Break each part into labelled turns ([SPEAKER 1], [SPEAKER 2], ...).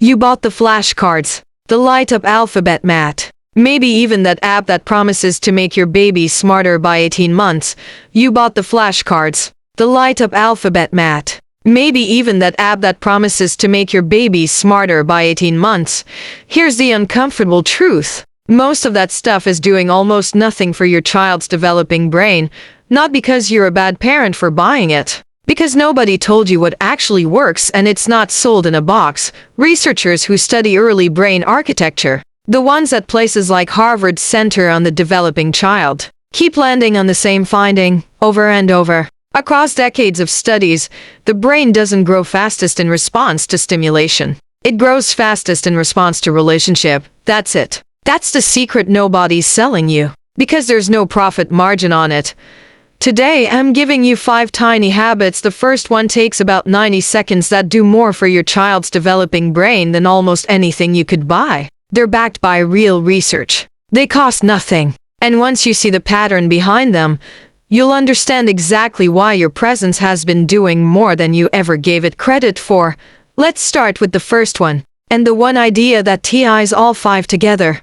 [SPEAKER 1] You bought the flashcards, the light-up alphabet mat. Maybe even that app that promises to make your baby smarter by 18 months. You bought the flashcards, the light-up alphabet mat. Maybe even that app that promises to make your baby smarter by 18 months. Here's the uncomfortable truth. Most of that stuff is doing almost nothing for your child's developing brain, not because you're a bad parent for buying it. Because nobody told you what actually works and it's not sold in a box. Researchers who study early brain architecture, the ones at places like Harvard's Center on the Developing Child, keep landing on the same finding, over and over. Across decades of studies, the brain doesn't grow fastest in response to stimulation. It grows fastest in response to relationship. That's it. That's the secret nobody's selling you. Because there's no profit margin on it. Today, I'm giving you 5 tiny habits. The first one takes about 90 seconds that do more for your child's developing brain than almost anything you could buy. They're backed by real research. They cost nothing. And once you see the pattern behind them, you'll understand exactly why your presence has been doing more than you ever gave it credit for. Let's start with the first one, and the one idea that ties all 5 together.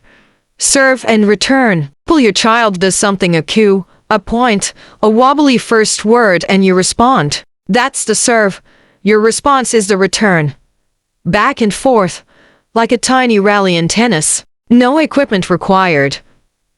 [SPEAKER 1] Serve and return. Pull your child does something, a cue, a point, a wobbly first word, and you respond. That's the serve. Your response is the return. Back and forth, like a tiny rally in tennis. No equipment required.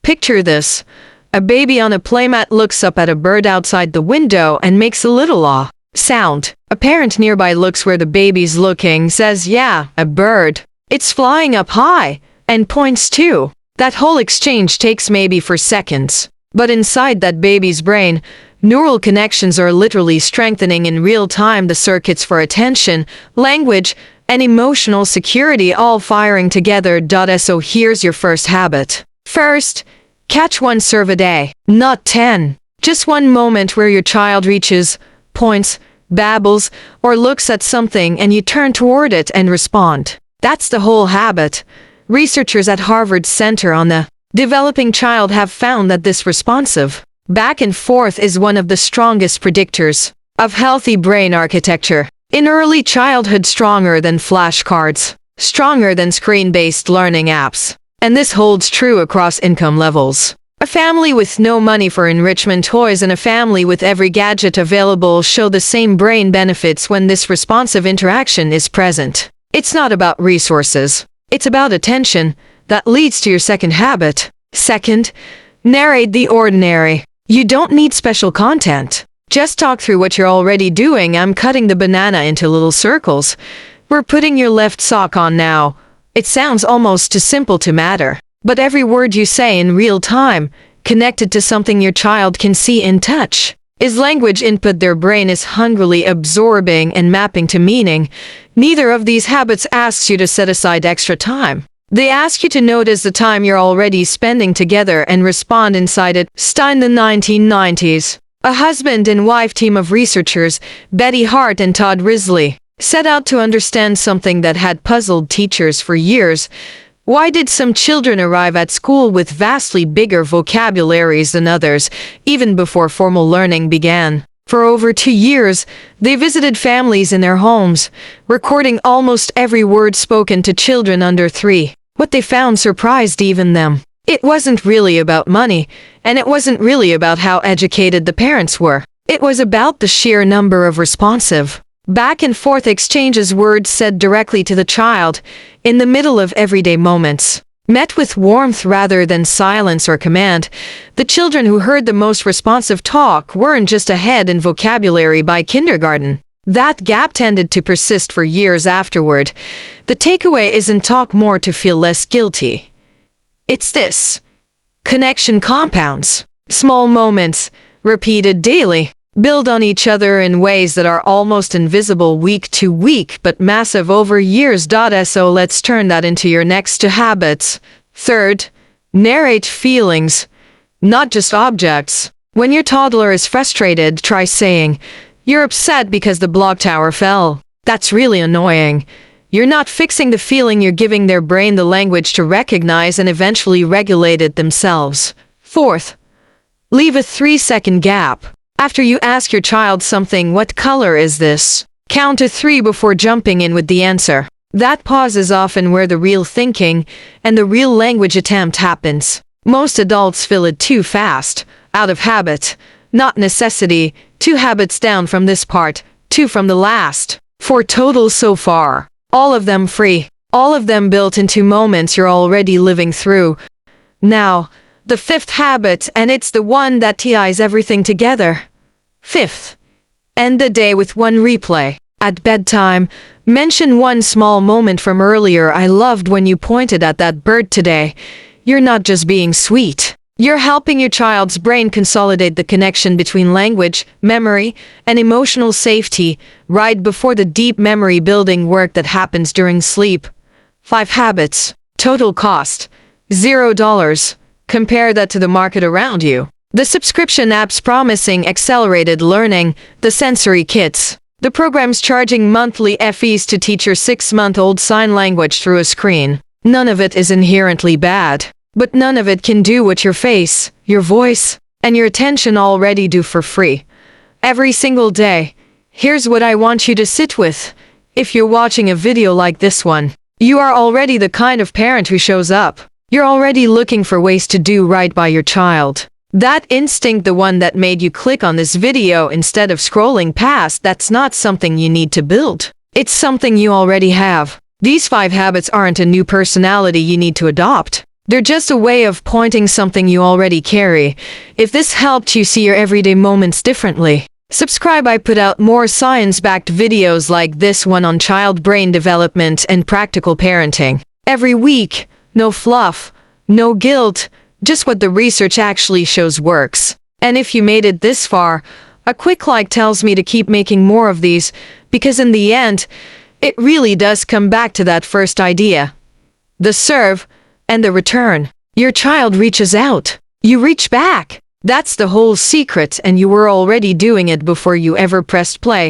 [SPEAKER 1] Picture this. A baby on a playmat looks up at a bird outside the window and makes a little aw sound. A parent nearby looks where the baby's looking, says, "Yeah, a bird. It's flying up high," and points too. That whole exchange takes maybe 4 seconds. But inside that baby's brain, neural connections are literally strengthening in real time, the circuits for attention, language, and emotional security all firing together. So here's your first habit. First, catch 1 serve a day, not 10. Just one moment where your child reaches, points, babbles, or looks at something and you turn toward it and respond. That's the whole habit. Researchers at Harvard's Center on the Developing Child have found that this responsive back and forth is one of the strongest predictors of healthy brain architecture. In early childhood, stronger than flashcards, stronger than screen-based learning apps. And this holds true across income levels. A family with no money for enrichment toys and a family with every gadget available show the same brain benefits when this responsive interaction is present. It's not about resources. It's about attention. That leads to your second habit. Second, narrate the ordinary. You don't need special content. Just talk through what you're already doing. I'm cutting the banana into little circles. We're putting your left sock on now. It sounds almost too simple to matter. But every word you say in real time, connected to something your child can see and touch, is language input their brain is hungrily absorbing and mapping to meaning. Neither of these habits asks you to set aside extra time. They ask you to notice the time you're already spending together and respond inside it. In the 1990s, a husband and wife team of researchers, Betty Hart and Todd Risley, set out to understand something that had puzzled teachers for years. Why did some children arrive at school with vastly bigger vocabularies than others, even before formal learning began? For over 2 years, they visited families in their homes, recording almost every word spoken to children under 3. What they found surprised even them. It wasn't really about money, and it wasn't really about how educated the parents were. It was about the sheer number of responsive, back and forth exchanges, words said directly to the child, in the middle of everyday moments. Met with warmth rather than silence or command, the children who heard the most responsive talk weren't just ahead in vocabulary by kindergarten. That gap tended to persist for years afterward. The takeaway isn't talk more to feel less guilty. It's this. Connection compounds. Small moments, repeated daily, build on each other in ways that are almost invisible week to week but massive over years. So let's turn that into your next 2 habits. Third, narrate feelings, not just objects. When your toddler is frustrated, try saying, "You're upset because the block tower fell." That's really annoying. You're not fixing the feeling, you're giving their brain the language to recognize and eventually regulate it themselves. Fourth, leave a 3-second gap. After you ask your child something, "What color is this?" Count to 3 before jumping in with the answer. That pause is often where the real thinking and the real language attempt happens. Most adults fill it too fast, out of habit, not necessity. 2 habits down from this part, 2 from the last. 4 total so far. All of them free. All of them built into moments you're already living through. Now, the 5th habit, and it's the one that ties everything together. 5th. End the day with 1 replay. At bedtime, mention 1 small moment from earlier. I loved when you pointed at that bird today. You're not just being sweet. You're helping your child's brain consolidate the connection between language, memory, and emotional safety right before the deep memory building work that happens during sleep. 5 habits. Total cost $0. Compare that to the market around you. The subscription apps promising accelerated learning, the sensory kits. The programs charging monthly fees to teach your 6-month-old sign language through a screen. None of it is inherently bad, but none of it can do what your face, your voice, and your attention already do for free. Every single day. Here's what I want you to sit with. If you're watching a video like this one, you are already the kind of parent who shows up. You're already looking for ways to do right by your child. That instinct, the one that made you click on this video instead of scrolling past, that's not something you need to build. It's something you already have. These 5 habits aren't a new personality you need to adopt. They're just a way of pointing something you already carry. If this helped you see your everyday moments differently, subscribe. I put out more science-backed videos like this one on child brain development and practical parenting. Every week, no fluff, no guilt, just what the research actually shows works. And if you made it this far, a quick like tells me to keep making more of these, because in the end, it really does come back to that first idea. The serve and the return. Your child reaches out. You reach back. That's the whole secret, and you were already doing it before you ever pressed play.